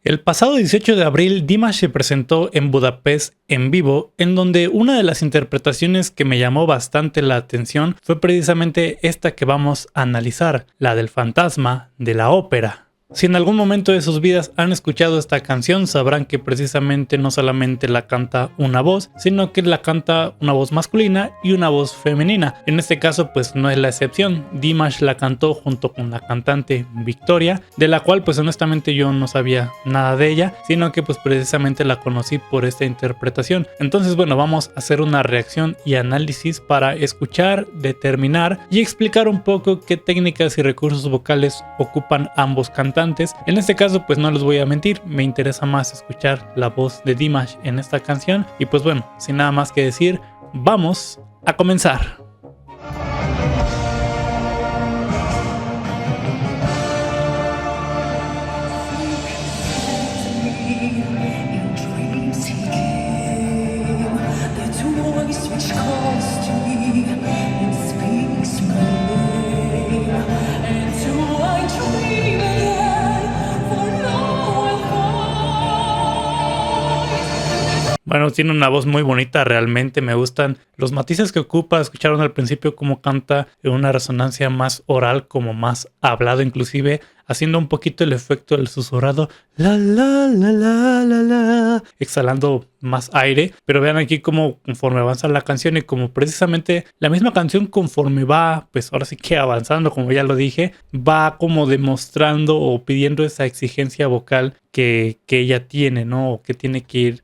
El pasado 18 de abril, Dimash se presentó en Budapest en vivo, en donde una de las interpretaciones que me llamó bastante la atención fue precisamente esta que vamos a analizar, la del fantasma de la ópera. Si en algún momento de sus vidas han escuchado esta canción, sabrán que precisamente no solamente la canta una voz, sino que la canta una voz masculina y una voz femenina. En este caso pues no es la excepción. Dimash la cantó junto con la cantante Victoria, de la cual pues honestamente yo no sabía nada de ella, sino que pues precisamente la conocí por esta interpretación. Entonces bueno, vamos a hacer una reacción y análisis para escuchar, determinar y explicar un poco qué técnicas y recursos vocales ocupan ambos cantantes. En este caso pues no les voy a mentir, me interesa más escuchar la voz de Dimash en esta canción y pues bueno, sin nada más que decir, vamos a comenzar. Bueno, tiene una voz muy bonita, realmente me gustan los matices que ocupa. Escucharon al principio cómo canta en una resonancia más oral, como más hablado, inclusive haciendo un poquito el efecto del susurrado, la la la la la la, exhalando más aire. Pero vean aquí cómo conforme avanza la canción y como precisamente la misma canción conforme va, pues ahora sí que avanzando, como ya lo dije, va como demostrando o pidiendo esa exigencia vocal que ella tiene, ¿no? O que tiene que ir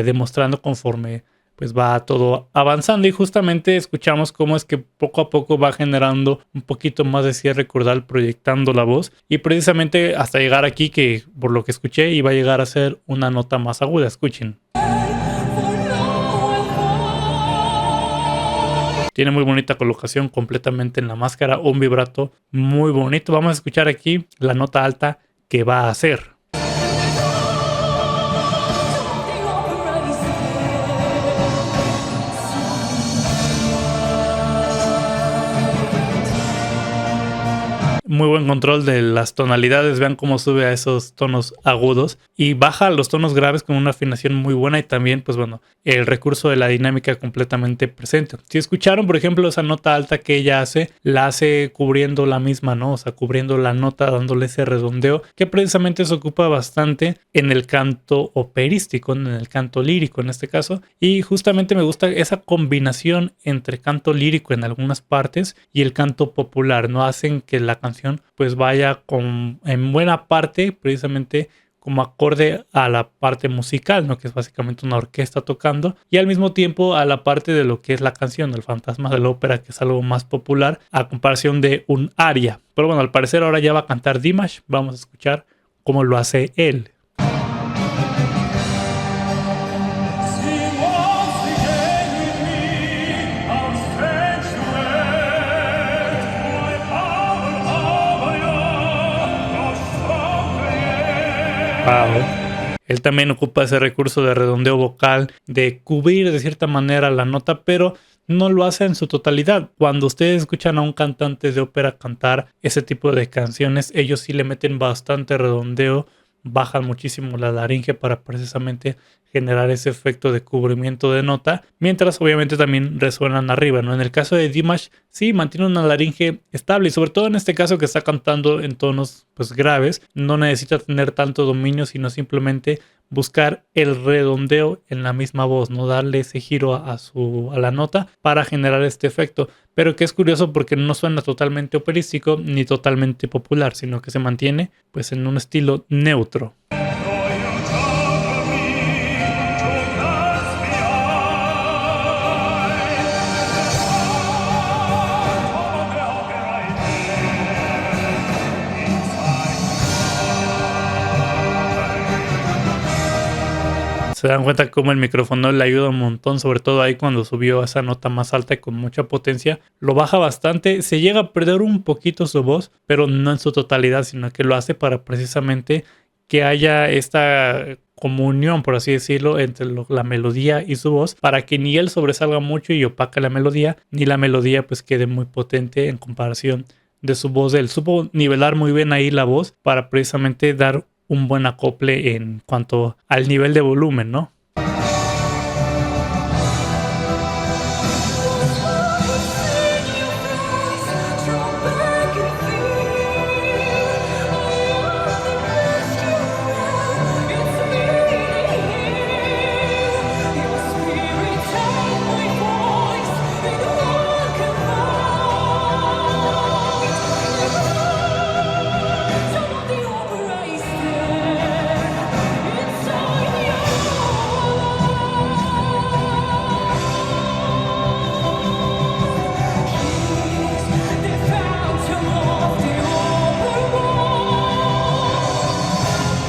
demostrando conforme pues va todo avanzando, y justamente escuchamos cómo es que poco a poco va generando un poquito más de cierre cordal proyectando la voz, y precisamente hasta llegar aquí que por lo que escuché iba a llegar a ser una nota más aguda. Escuchen. Tiene muy bonita colocación completamente en la máscara, un vibrato muy bonito. Vamos a escuchar aquí la nota alta que va a hacer. Muy buen control de las tonalidades, vean cómo sube a esos tonos agudos y baja a los tonos graves con una afinación muy buena, y también pues bueno, el recurso de la dinámica completamente presente. Si escucharon por ejemplo esa nota alta que ella hace, la hace cubriendo la misma, ¿no? O sea, cubriendo la nota, dándole ese redondeo que precisamente se ocupa bastante en el canto operístico, en el canto lírico en este caso, y justamente me gusta esa combinación entre canto lírico en algunas partes y el canto popular, ¿no? Hacen que la canción pues vaya en buena parte precisamente como acorde a la parte musical, ¿no? Que es básicamente una orquesta tocando, y al mismo tiempo a la parte de lo que es la canción, el fantasma de la ópera, que es algo más popular a comparación de un aria. Pero bueno, al parecer ahora ya va a cantar Dimash, vamos a escuchar cómo lo hace él. Wow. Él también ocupa ese recurso de redondeo vocal, de cubrir de cierta manera la nota, pero no lo hace en su totalidad. Cuando ustedes escuchan a un cantante de ópera cantar ese tipo de canciones, ellos sí le meten bastante redondeo, bajan muchísimo la laringe para precisamente generar ese efecto de cubrimiento de nota, mientras obviamente también resuenan arriba, ¿no? En el caso de Dimash sí mantiene una laringe estable, y sobre todo en este caso que está cantando en tonos pues graves, no necesita tener tanto dominio, sino simplemente buscar el redondeo en la misma voz, no darle ese giro a la nota para generar este efecto, pero que es curioso porque no suena totalmente operístico ni totalmente popular, sino que se mantiene pues en un estilo neutro. Se dan cuenta cómo el micrófono le ayuda un montón, sobre todo ahí cuando subió a esa nota más alta y con mucha potencia. Lo baja bastante, se llega a perder un poquito su voz, pero no en su totalidad, sino que lo hace para precisamente que haya esta comunión, por así decirlo, entre la melodía y su voz, para que ni él sobresalga mucho y opaque la melodía, ni la melodía pues quede muy potente en comparación de su voz. Él supo nivelar muy bien ahí la voz para precisamente dar un buen acople en cuanto al nivel de volumen, ¿no?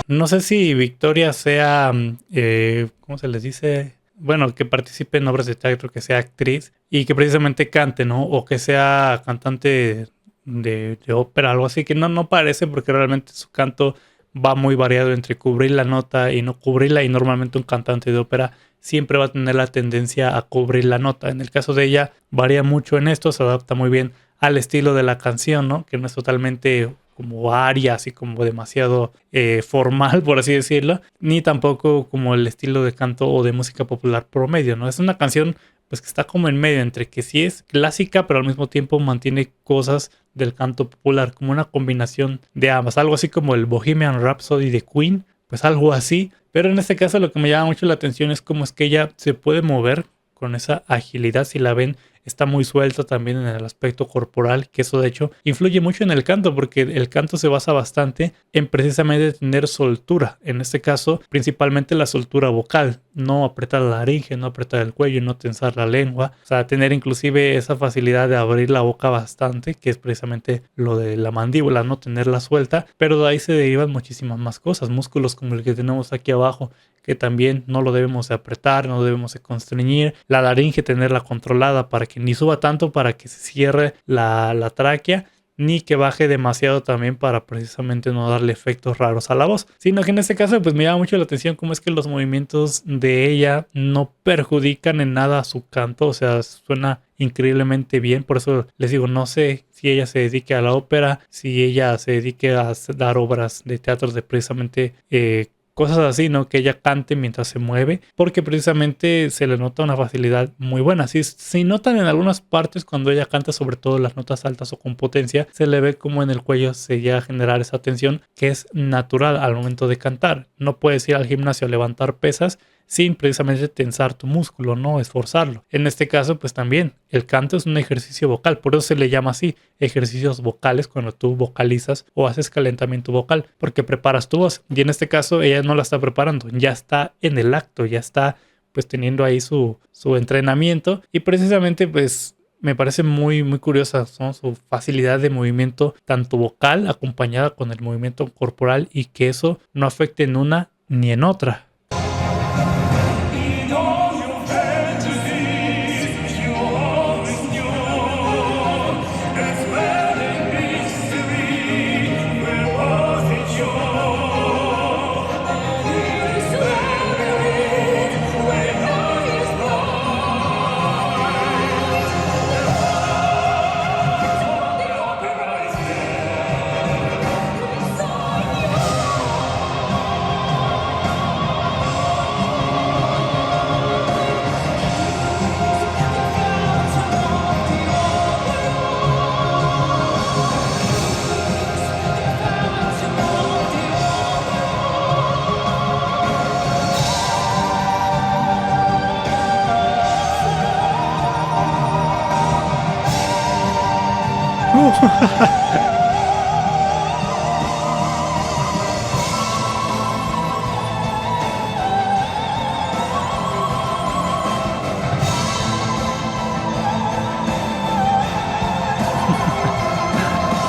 No sé si Victoria sea, ¿cómo se les dice? Bueno, que participe en obras de teatro, que sea actriz y que precisamente cante, ¿no? O que sea cantante de ópera, algo así, que no parece porque realmente su canto va muy variado entre cubrir la nota y no cubrirla, y normalmente un cantante de ópera siempre va a tener la tendencia a cubrir la nota. En el caso de ella varía mucho en esto, se adapta muy bien al estilo de la canción, ¿no? Que no es totalmente como aria, así como demasiado formal, por así decirlo, ni tampoco como el estilo de canto o de música popular promedio, ¿no? Es una canción pues que está como en medio entre que sí es clásica, pero al mismo tiempo mantiene cosas del canto popular, como una combinación de ambas, algo así como el Bohemian Rhapsody de Queen, pues algo así, pero en este caso lo que me llama mucho la atención es cómo es que ella se puede mover con esa agilidad. Si la ven, está muy suelta también en el aspecto corporal, que eso de hecho influye mucho en el canto, porque el canto se basa bastante en precisamente tener soltura. En este caso, principalmente la soltura vocal, no apretar la laringe, no apretar el cuello, no tensar la lengua, o sea, tener inclusive esa facilidad de abrir la boca bastante, que es precisamente lo de la mandíbula, no tenerla suelta, pero de ahí se derivan muchísimas más cosas, músculos como el que tenemos aquí abajo, que también no lo debemos de apretar, no debemos de constreñir, la laringe tenerla controlada para que ni suba tanto para que se cierre la tráquea, ni que baje demasiado también para precisamente no darle efectos raros a la voz, sino que en este caso pues me llama mucho la atención cómo es que los movimientos de ella no perjudican en nada a su canto, o sea, suena increíblemente bien. Por eso les digo, no sé si ella se dedique a la ópera, si ella se dedique a dar obras de teatro de precisamente cosas así, ¿no? Que ella cante mientras se mueve, porque precisamente se le nota una facilidad muy buena. Si notan en algunas partes cuando ella canta, sobre todo las notas altas o con potencia, se le ve como en el cuello se llega a generar esa tensión que es natural al momento de cantar. No puedes ir al gimnasio a levantar pesas sin precisamente tensar tu músculo, no esforzarlo. En este caso, pues también el canto es un ejercicio vocal, por eso se le llama así, ejercicios vocales, cuando tú vocalizas o haces calentamiento vocal, porque preparas tu voz. Y en este caso ella no la está preparando, ya está en el acto, ya está pues teniendo ahí su entrenamiento, y precisamente pues me parece muy muy curiosa, ¿no? Su facilidad de movimiento tanto vocal acompañada con el movimiento corporal, y que eso no afecte en una ni en otra.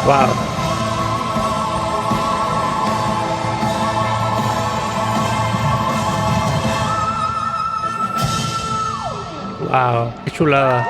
Wow. Wow, qué chulada.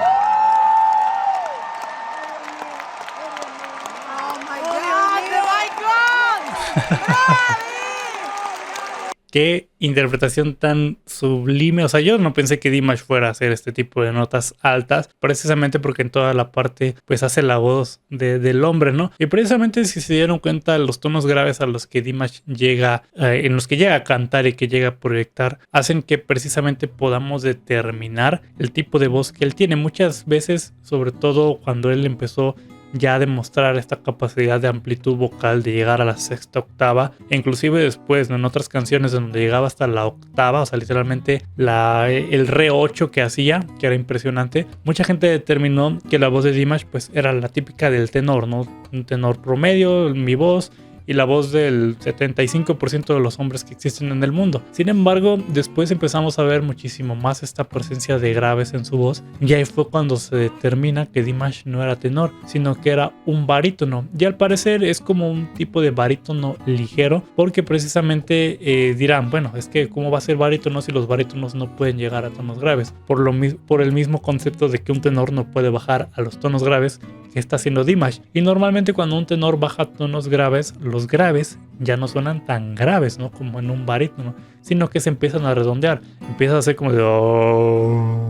qué interpretación tan sublime. O sea, yo no pensé que Dimash fuera a hacer este tipo de notas altas, precisamente porque en toda la parte pues hace la voz del hombre, ¿no? Y precisamente si se dieron cuenta, los tonos graves a los que Dimash llega, en los que llega a cantar y que llega a proyectar, hacen que precisamente podamos determinar el tipo de voz que él tiene. Muchas veces, sobre todo cuando él empezó ya demostrar esta capacidad de amplitud vocal de llegar a la sexta octava, e inclusive después, ¿no?, en otras canciones donde llegaba hasta la octava, o sea, literalmente el re 8 que hacía, que era impresionante. Mucha gente determinó que la voz de Dimash pues era la típica del tenor, ¿no? Un tenor promedio, mi voz y la voz del 75% de los hombres que existen en el mundo. Sin embargo, después empezamos a ver muchísimo más esta presencia de graves en su voz, y ahí fue cuando se determina que Dimash no era tenor, sino que era un barítono. Y al parecer es como un tipo de barítono ligero, porque precisamente dirán, bueno, es que ¿cómo va a ser barítono si los barítonos no pueden llegar a tonos graves? Por el mismo concepto de que un tenor no puede bajar a los tonos graves que está haciendo Dimash. Y normalmente cuando un tenor baja tonos graves, los graves ya no suenan tan graves, ¿no?, como en un barítono, sino que se empiezan a redondear, empieza a ser como de oh.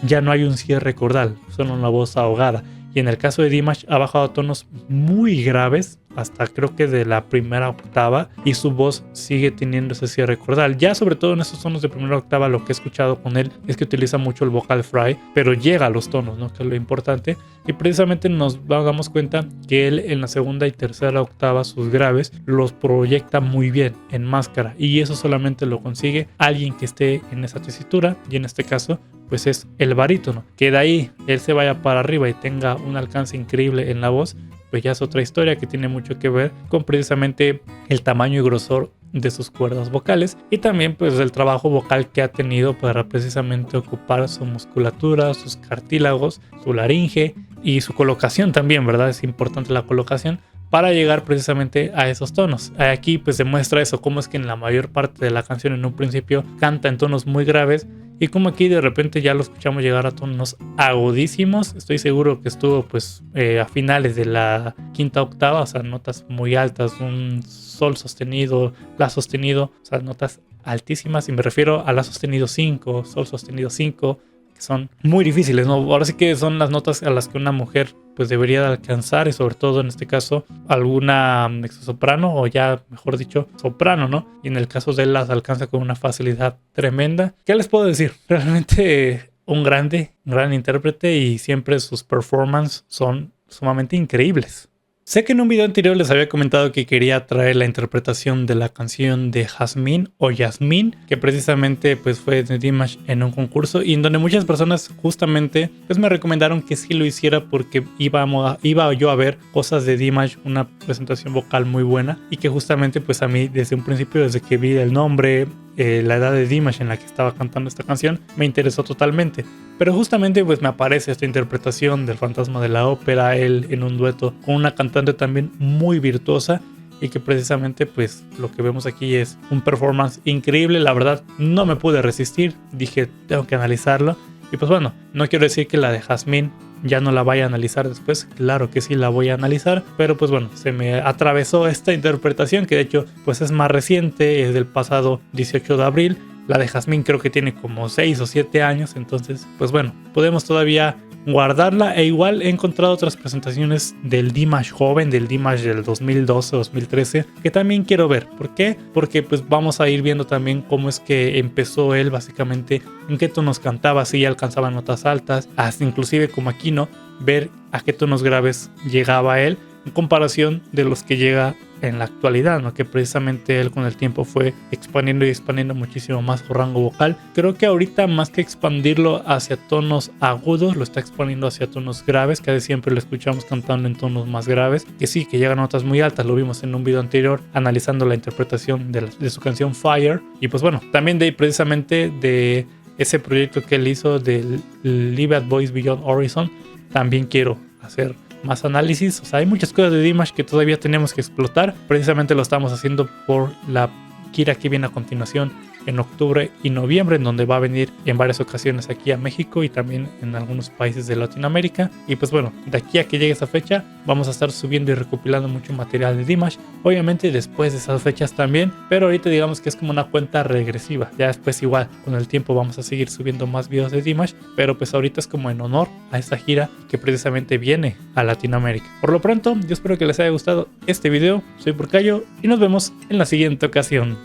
Ya no hay un cierre cordal, suena una voz ahogada. Y en el caso de Dimash ha bajado a tonos muy graves, hasta creo que de la primera octava, y su voz sigue teniendo ese cierre cordal. Ya sobre todo en esos tonos de primera octava, lo que he escuchado con él es que utiliza mucho el vocal fry, pero llega a los tonos, ¿no?, que es lo importante. Y precisamente nos damos cuenta que él en la segunda y tercera octava, sus graves, los proyecta muy bien en máscara, y eso solamente lo consigue alguien que esté en esa tesitura, y en este caso pues es el barítono. Que de ahí él se vaya para arriba y tenga un alcance increíble en la voz, pues ya es otra historia que tiene mucho que ver con precisamente el tamaño y grosor de sus cuerdas vocales, y también pues el trabajo vocal que ha tenido para precisamente ocupar su musculatura, sus cartílagos, su laringe y su colocación también, ¿verdad? Es importante la colocación para llegar precisamente a esos tonos. Aquí pues demuestra eso, cómo es que en la mayor parte de la canción en un principio canta en tonos muy graves, y como aquí de repente ya lo escuchamos llegar a tonos agudísimos. Estoy seguro que estuvo pues a finales de la quinta octava, o sea, notas muy altas, un sol sostenido, la sostenido, o sea, notas altísimas, y me refiero a la sostenido 5, sol sostenido 5, que son muy difíciles, ¿no? Ahora sí que son las notas a las que una mujer pues debería alcanzar, y sobre todo en este caso alguna mezzosoprano, o ya mejor dicho soprano, ¿no? Y en el caso de él las alcanza con una facilidad tremenda. ¿Qué les puedo decir? Realmente un gran intérprete, y siempre sus performances son sumamente increíbles. Sé que en un video anterior les había comentado que quería traer la interpretación de la canción de Jasmine o Yasmín, que precisamente pues fue de Dimash en un concurso, y en donde muchas personas justamente pues me recomendaron que sí lo hiciera, porque iba yo a ver cosas de Dimash, una presentación vocal muy buena, y que justamente pues a mí desde un principio, desde que vi el nombre, la edad de Dimash en la que estaba cantando esta canción, me interesó totalmente. Pero justamente pues me aparece esta interpretación del Fantasma de la Ópera, él en un dueto con una cantante también muy virtuosa, y que precisamente pues lo que vemos aquí es un performance increíble. La verdad no me pude resistir, dije tengo que analizarlo, y pues bueno, no quiero decir que la de Jasmine ya no la vaya a analizar después, claro que sí la voy a analizar, pero pues bueno, se me atravesó esta interpretación, que de hecho pues es más reciente, es del pasado 18 de abril. La de Jasmine creo que tiene como 6 o 7 años, entonces pues bueno, podemos todavía guardarla. E igual he encontrado otras presentaciones del Dimash joven, del Dimash del 2012-2013, que también quiero ver. ¿Por qué? Porque pues vamos a ir viendo también cómo es que empezó él, básicamente en qué tonos cantaba, si ya alcanzaba notas altas, hasta inclusive como aquí, ¿no?, ver a qué tonos graves llegaba él en comparación de los que llega en la actualidad, ¿no?, que precisamente él con el tiempo fue expandiendo y expandiendo muchísimo más su rango vocal. Creo que ahorita más que expandirlo hacia tonos agudos, lo está expandiendo hacia tonos graves. Casi siempre lo escuchamos cantando en tonos más graves, que sí, que llegan a notas muy altas. Lo vimos en un video anterior analizando la interpretación de su canción Fire. Y pues bueno, también de precisamente de ese proyecto que él hizo del Live at Boys Beyond Horizon, también quiero hacer más análisis. O sea, hay muchas cosas de Dimash que todavía tenemos que explotar. Precisamente lo estamos haciendo por la gira que viene a continuación en octubre y noviembre, en donde va a venir en varias ocasiones aquí a México y también en algunos países de Latinoamérica. Y pues bueno, de aquí a que llegue esa fecha vamos a estar subiendo y recopilando mucho material de Dimash, obviamente después de esas fechas también, pero ahorita digamos que es como una cuenta regresiva. Ya después igual con el tiempo vamos a seguir subiendo más videos de Dimash, pero pues ahorita es como en honor a esta gira que precisamente viene a Latinoamérica. Por lo pronto, yo espero que les haya gustado este video. Soy Porcayo y nos vemos en la siguiente ocasión.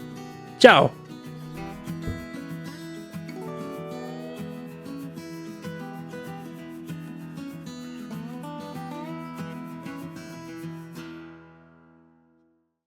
¡Chao!